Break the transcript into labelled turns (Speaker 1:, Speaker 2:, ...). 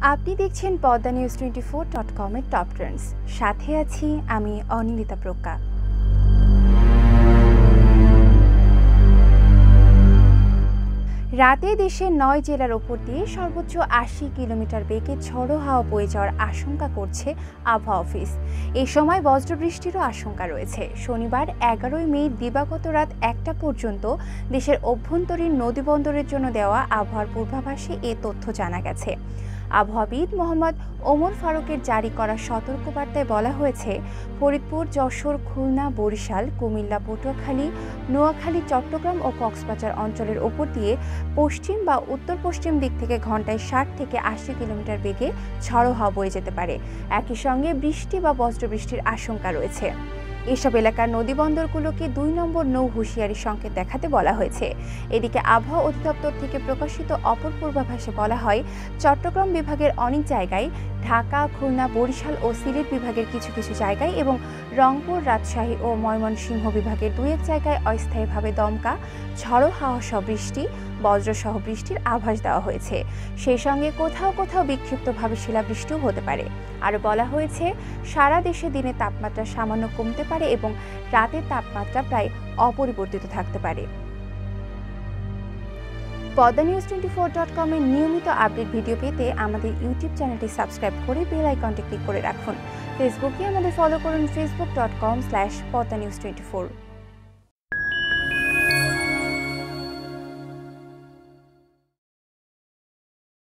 Speaker 1: আপনি দেখছেন Padma news 24.com এর টপ ট্রেন্ডস। সাথে আছি আমি অনিন্দিতা প্রজ্ঞা। রাতে দেশের ৯ জেলার ওপর দিয়ে সর্বোচ্চ ৮০ কিলোমিটার বেগে ঝড়ো হাওয়া বয়ে যাওয়ার আশঙ্কা করছে আবহাওয়া অফিস। এই সময় বজ্রবৃষ্টিরও আশঙ্কা রয়েছে। শনিবার ১১ মে দিবাগত রাত ১টা পর্যন্ত দেশের অভ্যন্তরীণ নদীবন্দরের জন্য দেওয়া আবহাওয়ার পূর্বাভাসে এ তথ্য জানা গেছে। আবহাওয়াবিদ মোহাম্মদ ওমর ফারুকের জারি করা সতর্কবার্তায় বলা হয়েছে, ফরিদপুর, যশোর, খুলনা, বরিশাল, কুমিল্লা, পটুয়াখালী, নোয়াখালী, চট্টগ্রাম ও কক্সবাজার অঞ্চলের ওপর দিয়ে পশ্চিম বা উত্তর পশ্চিম দিক থেকে ঘন্টায় ৬০ থেকে ৮০ কিলোমিটার বেগে ঝড়ো হাওয়া বয়ে যেতে পারে। একই সঙ্গে বৃষ্টি বা বজ্রবৃষ্টির আশঙ্কা রয়েছে। এসব এলাকার নদীবন্দরগুলোকে ২ নম্বর নৌ হুঁশিয়ারি সংকেত দেখাতে বলা হয়েছে। এদিকে আবহাওয়া অধিদপ্তর থেকে প্রকাশিত অপর পূর্বাভাসে বলা হয়, চট্টগ্রাম বিভাগের অনেক জায়গায়, ঢাকা, খুলনা, বরিশাল ও সিলেট বিভাগের কিছু কিছু জায়গায় এবং রংপুর, রাজশাহী ও ময়মনসিংহ বিভাগের ২-১ জায়গায় অস্থায়ীভাবে দমকা, ঝড়ো হাওয়া সহ বৃষ্টি, বজ্রসহ বৃষ্টির আভাস দেওয়া হয়েছে। সেই সঙ্গে কোথাও কোথাও বিক্ষিপ্তভাবে শিলাবৃষ্টিও হতে পারে। আরও বলা হয়েছে, সারা দেশে দিনে তাপমাত্রা সামান্য কমতে পারে এবং রাতের তাপমাত্রা প্রায় অপরিবর্তিত থাকতে পারে। পদ্মা নিউজ 24.com এর নিয়মিত আপডেট ভিডিও পেতে আমাদের ইউটিউব চ্যানেলটি সাবস্ক্রাইব করে বেল আইকনটি ক্লিক করে রাখুন। ফেসবুকে আমাদের ফলো করুন facebook.com/poddanews24।